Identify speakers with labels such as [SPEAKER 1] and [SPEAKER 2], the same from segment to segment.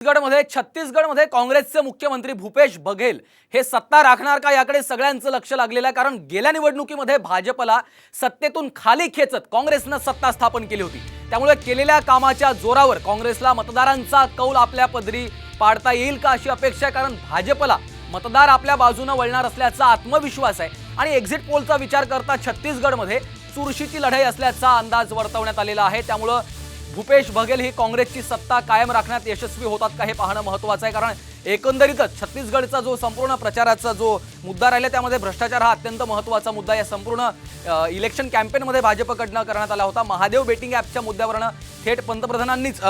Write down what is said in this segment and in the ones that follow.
[SPEAKER 1] छत्तीसगडमध्ये काँग्रेसचे मुख्यमंत्री भूपेश बघेल हे सत्ता राखणार का याकडे सगळ्यांचं लक्ष लागलेलं आहे। कारण गेल्या निवडणुकीमध्ये भाजपला सत्तेतून खाली खेचत काँग्रेसने सत्ता स्थापन केली होती। त्यामुळे केलेल्या कामाच्या जोरावर काँग्रेसला मतदारांचा कौल आपल्या पदरी पाडता येईल का अशी अपेक्षा आहे। कारण भाजपला मतदार आपल्या बाजूने वळणार असल्याचा आत्मविश्वास आहे आणि एक्झिट पोलचा विचार करता छत्तीसगडमध्ये चुरशीची लढाई असल्याचा अंदाज वर्तवण्यात आलेला आहे। त्यामुळे भूपेश बघेल ही काँग्रेसची सत्ता कायम राखण्यात यशस्वी होतात का हे पाहणं महत्त्वाचं आहे। कारण एकंदरीतच छत्तीसगडचा जो संपूर्ण प्रचाराचा जो मुद्दा राहिला त्यामध्ये भ्रष्टाचार हा अत्यंत महत्त्वाचा मुद्दा या संपूर्ण इलेक्शन कॅम्पेनमध्ये भाजपकडनं करण्यात आला होता। महादेव बेटिंग ॲपच्या मुद्द्यावरून थेट पंतप्रधानांनीच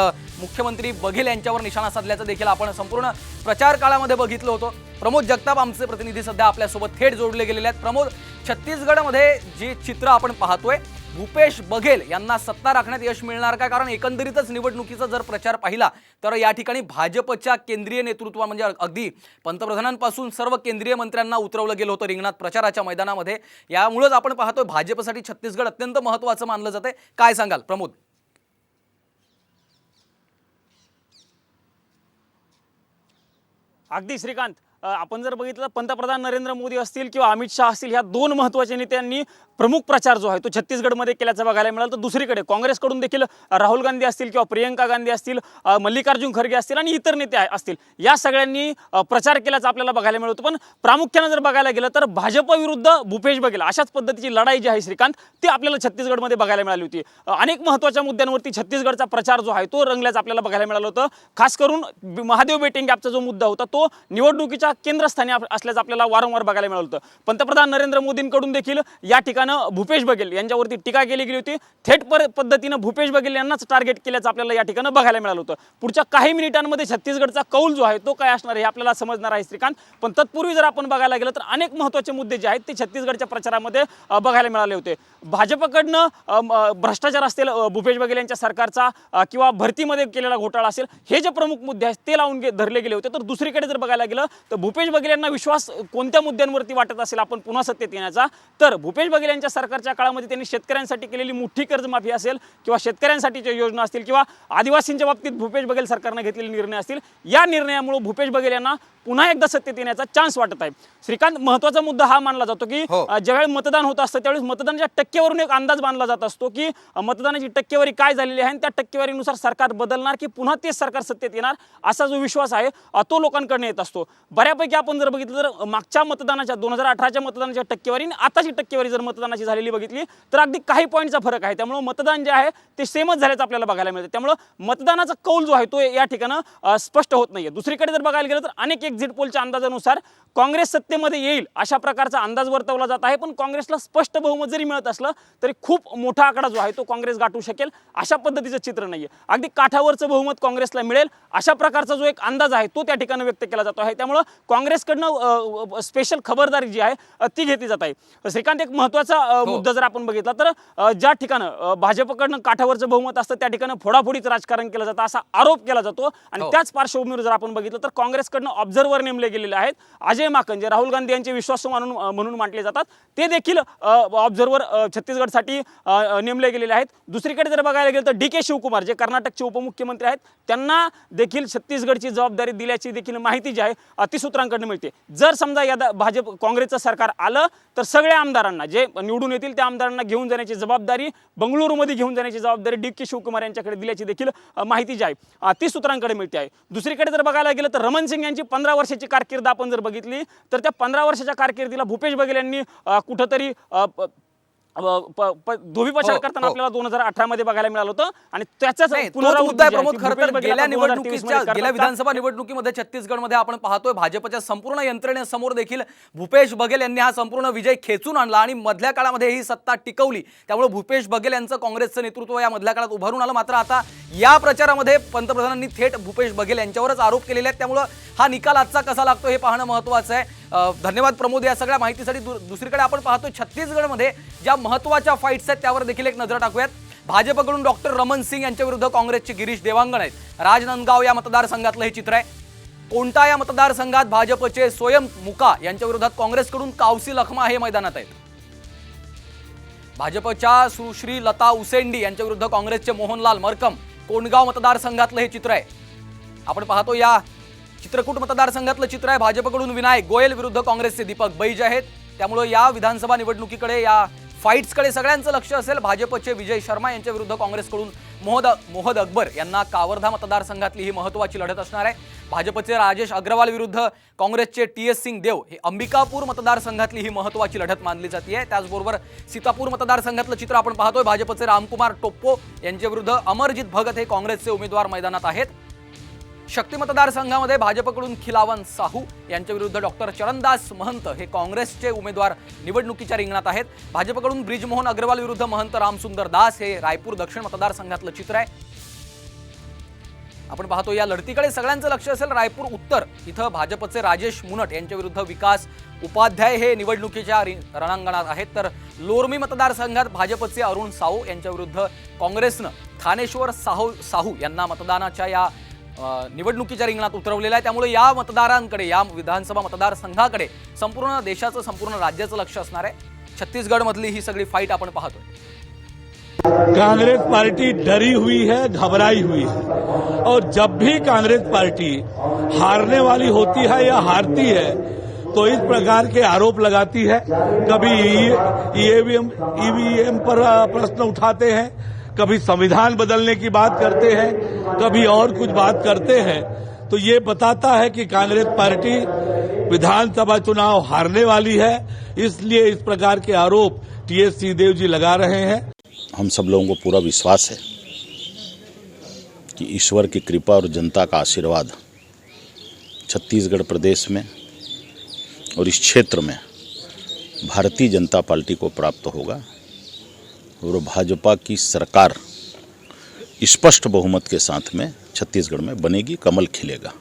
[SPEAKER 1] मुख्यमंत्री बघेल यांच्यावर निशाणा साधल्याचं देखील आपण संपूर्ण प्रचार काळामध्ये बघितलं होतं। प्रमोद जगताप आमचे प्रतिनिधी सध्या आपल्यासोबत थेट जोडले गेलेले आहेत। प्रमोद, छत्तीसगडमध्ये जे चित्र आपण पाहतोय भूपेश बघेल यांना सत्ता राखण्यात यश मिळणार का? कारण एकंदरीतच निवडणुकीचा जर प्रचार पाहिला तर या ठिकाणी भाजपच्या केंद्रीय नेतृत्व म्हणजे अगदी पंतप्रधानांपासून सर्व केंद्रीय मंत्र्यांना उतरवलं गेलं होतं रिंगणात प्रचाराच्या मैदानामध्ये। यामुळेच आपण पाहतोय भाजपसाठी छत्तीसगड अत्यंत महत्त्वाचं मानलं जाते। काय सांगाल प्रमोद?
[SPEAKER 2] अगदी श्रीकांत, आपण जर बघितलं पंतप्रधान नरेंद्र मोदी असतील किंवा अमित शाह असतील ह्या दोन महत्त्वाच्या नेत्यांनी प्रमुख प्रचार जो आहे तो छत्तीसगडमध्ये केल्याचं बघायला मिळालं। तर दुसरीकडे काँग्रेसकडून देखील राहुल गांधी असतील किंवा प्रियंका गांधी असतील, मल्लिकार्जुन खरगे असतील आणि इतर नेते असतील, या सगळ्यांनी प्रचार केल्याचं आपल्याला बघायला मिळत होतं। पण प्रामुख्याने जर बघायला गेलं तर भाजप विरुद्ध भूपेश बघेल अशाच पद्धतीची लढाई जी आहे श्रीकांत ती आपल्याला छत्तीसगडमध्ये बघायला मिळाली होती। अनेक महत्त्वाच्या मुद्द्यांवरती छत्तीसगडचा प्रचार जो आहे तो रंगल्याचं आपल्याला बघायला मिळालं होतं। खास करून महादेव बेटिंग ॲपचा जो मुद्दा होता तो निवडणुकीच्या केंद्रस्थानी असल्याचं आपल्याला वारंवार बघायला मिळालं होतं। पंतप्रधान नरेंद्र मोदींकडून देखील या ठिकाणी भूपेश बघेल यांच्यावरती टीका केली गेली होती। थेट पद्धतीने भूपेश बघेल यांनाच टार्गेट केल्याचं आपल्याला या ठिकाणी बघायला मिळालं होतं। पुढच्या काही मिनिटांमध्ये छत्तीसगडचा कौल जो आहे तो काय असणार हे आपल्याला समजणार आहे श्रीकांत। पण तत्पूर्वी जर आपण बघायला गेलं तर अनेक महत्त्वाचे मुद्दे जे आहेत ते छत्तीसगडच्या प्रचारामध्ये बघायला मिळाले होते। भाजपकडनं भ्रष्टाचार असेल, भूपेश बघेल यांच्या सरकारचा किंवा भरतीमध्ये केलेला घोटाळा असेल, हे जे प्रमुख मुद्दे आहेत ते लावून धरले गेले होते। तर दुसरीकडे जर बघायला गेलं तर भूपेश बघेल यांना विश्वास कोणत्या मुद्द्यांवरती वाटत असेल आपण पुन्हा सत्तेत येण्याचा, तर भूपेश बघेल यांच्या सरकारच्या काळामध्ये त्यांनी शेतकऱ्यांसाठी केलेली मोठी कर्जमाफी असेल किंवा शेतकऱ्यांसाठीच्या योजना असतील किंवा आदिवासींच्या बाबतीत भूपेश बघेल सरकारने घेतलेले निर्णय असतील, या निर्णयामुळे भूपेश बघेल यांना पुन्हा एकदा सत्तेत येण्याचा चान्स वाटत आहे। श्रीकांत, महत्त्वाचा मुद्दा हा मानला जातो की ज्यावेळी मतदान होत असतं त्यावेळेस मतदानाच्या टक्केवरून एक अंदाज बांधला जात असतो की मतदानाची टक्केवारी काय झालेली आहे आणि त्या टक्केवारीनुसार सरकार बदलणार की पुन्हा तेच सरकार सत्तेत येणार असा जो विश्वास आहे तो लोकांकडून येत असतो। बऱ्यापैकी आपण जर बघितलं तर मागच्या मतदानाच्या 2018च्या मतदानाच्या टक्केवारी आणि आताची टक्केवारी जर मतदानाची झालेली बघितली तर अगदी काही पॉईंटचा फरक आहे। त्यामुळे मतदान जे आहे ते सेमच झाल्याचं आपल्याला बघायला मिळतं। त्यामुळे मतदानाचा कौल जो आहे तो या ठिकाणी स्पष्ट होत नाहीये। दुसरीकडे जर बघायला गेलं तर अनेक एक्झिट पोलच्या अंदाजानुसार काँग्रेस सत्तेमध्ये येईल अशा प्रकारचा अंदाज वर्तवला जात आहे। पण काँग्रेसला स्पष्ट बहुमत जरी मिळत असलं तरी खूप मोठा आकडा जो आहे तो काँग्रेस गाठू शकेल अशा पद्धतीचं चित्र नाहीये। अगदी काठावरचं बहुमत काँग्रेसला मिळेल अशा प्रकारचा जो एक अंदाज आहे तो त्या ठिकाणी व्यक्त केला जातो आहे। त्यामुळे काँग्रेसकडनं स्पेशल खबरदारी जी आहे ती घेतली जात आहे। श्रीकांत, एक महत्त्वाचा मुद्दा जर आपण बघितला तर ज्या ठिकाणी भाजपकडनं काठावरचं बहुमत असतं त्या ठिकाणी फोडाफोडीचं राजकारण केलं जातं असा आरोप केला जातो आणि त्याच पार्श्वभूमीवर जर आपण बघितलं तर काँग्रेसकडनं ऑब्झर्व्हर नेमले गेलेले आहेत। अजय माकन जे राहुल गांधी यांचे विश्वासू म्हणून मानले जातात ते देखील ऑब्झर्व्हर छत्तीसगडसाठी नेमले गेलेले आहेत। दुसरीकडे जर बघायला गेलं तर डी.के. शिवकुमार जे कर्नाटकचे उपमुख्यमंत्री आहेत त्यांना देखील छत्तीसगडची जबाबदारी दिल्याची देखील माहिती जी आहे ती सूत्रांकडून मिळते। जर समजा या भाजप काँग्रेसचं सरकार आलं तर सगळ्या आमदारांना जे निवडून येतील त्या आमदारांना घेऊन जाण्याची जबाबदारी, बंगळुरूमध्ये घेऊन जाण्याची जबाबदारी डी.के. शिवकुमार यांच्याकडे दिल्याची देखील माहिती जी आहे ती सूत्रांकडे मिळते आहे। दुसरीकडे जर बघायला गेलं तर रमण सिंग यांची 15 वर्षाची कारकीर्द आपण जर बघितली तर त्या 15 वर्षाच्या कारकिर्दीला भूपेश बघेल यांनी कुठंतरी धोबीपछाड करताना आपल्याला 2018 मध्ये बघायला मिळालं होतं आणि त्याचाच
[SPEAKER 1] गेल्या विधानसभा निवडणुकीमध्ये छत्तीसगडमध्ये आपण पाहतोय भाजपच्या संपूर्ण यंत्रणेसमोर देखील भूपेश बघेल यांनी हा संपूर्ण विजय खेचून आणला आणि मधल्या काळामध्ये ही सत्ता टिकवली। त्यामुळे भूपेश बघेल यांचं काँग्रेसचं नेतृत्व या मधल्या काळात उभारून आलं। मात्र आता या प्रचारामध्ये पंतप्रधानांनी थेट भूपेश बघेल यांच्यावरच आरोप केलेले आहेत। त्यामुळे हा निकाल आजचा कसा लागतो हे पाहणं महत्त्वाचं आहे। धन्यवाद प्रमोद या सगळ्या माहितीसाठी। दुसरीकडे आपण पाहतोय छत्तीसगडमध्ये ज्या महत्त्वाच्या फाईट्स आहेत त्यावर देखील एक नजर टाकूयात। भाजपकडून डॉक्टर रमण सिंग यांच्या विरुद्ध काँग्रेसचे गिरीश देवांगण आहेत। राजनांदगाव या मतदारसंघातलं हे चित्र आहे। कोणता या मतदारसंघात भाजपचे स्वयं मुका यांच्या विरोधात काँग्रेसकडून कावसी लखमा हे मैदानात आहेत। भाजपच्या सुश्री लता उसेंडी यांच्या विरुद्ध काँग्रेसचे मोहनलाल मरकम कोंडगाव मतदारसंघातलं हे चित्र आहे। आपण पाहतो या चित्रकूट मतदारसंघातलं चित्र आहे. भाजपकडून विनायक गोयल विरुद्ध काँग्रेसचे दीपक बैज आहेत. त्यामुळे या विधानसभा निवडणुकीकडे, या फाईट्सकडे सगळ्यांचं लक्ष असेल. भाजपचे विजय शर्मा यांच्या विरुद्ध काँग्रेसकडून मोहद अकबर यांना कावर्धा मतदारसंघातली ही महत्त्वाची लढत असणार आहे. भाजपचे राजेश अग्रवाल विरुद्ध काँग्रेसचे TS सिंग देव हे अंबिकापूर मतदारसंघातली ही महत्त्वाची लढत मानली जाते. त्याचबरोबर सीतापूर मतदारसंघातलं चित्र आपण पाहतोय. भाजपचे रामकुमार टोप्पो यांच्या विरुद्ध अमरजित भगत हे काँग्रेसचे उमेदवार मैदानात आहेत. शक्ती मतदारसंघामध्ये भाजपकडून खिलावन साहू यांच्या विरुद्ध डॉक्टर चरणदास महंत हे काँग्रेसचे उमेदवार निवडणुकीच्या रिंगणात आहेत. भाजपकडून ब्रिजमोहन अग्रवाल विरुद्ध महंत रामसुंदर दास हे रायपूर दक्षिण मतदारसंघातलं चित्र आहे. आपण पाहतो या लढतीकडे सगळ्यांचं लक्ष असेल. रायपूर उत्तर इथं भाजपचे राजेश मुनट यांच्या विरुद्ध विकास उपाध्याय हे निवडणुकीच्या रणांगणात आहेत. तर लोरमी मतदारसंघात भाजपचे अरुण साहू यांच्या विरुद्ध काँग्रेसनं थानेश्वर साहू यांना मतदानाच्या या निवडणुकीच्या रिंगणात उतरवलेला आहे. त्यामुळे या मतदारांकडे, या विधानसभा मतदारसंघाकडे संपूर्ण देशाचं, संपूर्ण राज्याचं लक्ष असणार आहे. छत्तीसगडमधली ही सगळी फाईट आपण पाहतोय.
[SPEAKER 3] कांग्रेस पार्टी डरी हुई है, घबराई हुई है, और जब भी कांग्रेस पार्टी हारने वाली होती है या हारती है तो इस प्रकार के आरोप लगाती है. कभी ईवीएम पर प्रश्न उठाते हैं, कभी संविधान बदलने की बात करते हैं, कभी और कुछ बात करते हैं. तो ये बताता है कि कांग्रेस पार्टी विधानसभा चुनाव हारने वाली है. इसलिए इस प्रकार के आरोप TS सिंहदेव जी लगा रहे हैं.
[SPEAKER 4] हम सब लोगों को पूरा विश्वास है कि ईश्वर की कृपा और जनता का आशीर्वाद छत्तीसगढ़ प्रदेश में और इस क्षेत्र में भारतीय जनता पार्टी को प्राप्त होगा और भाजपा की सरकार स्पष्ट बहुमत के साथ में छत्तीसगढ़ में बनेगी, कमल खिलेगा.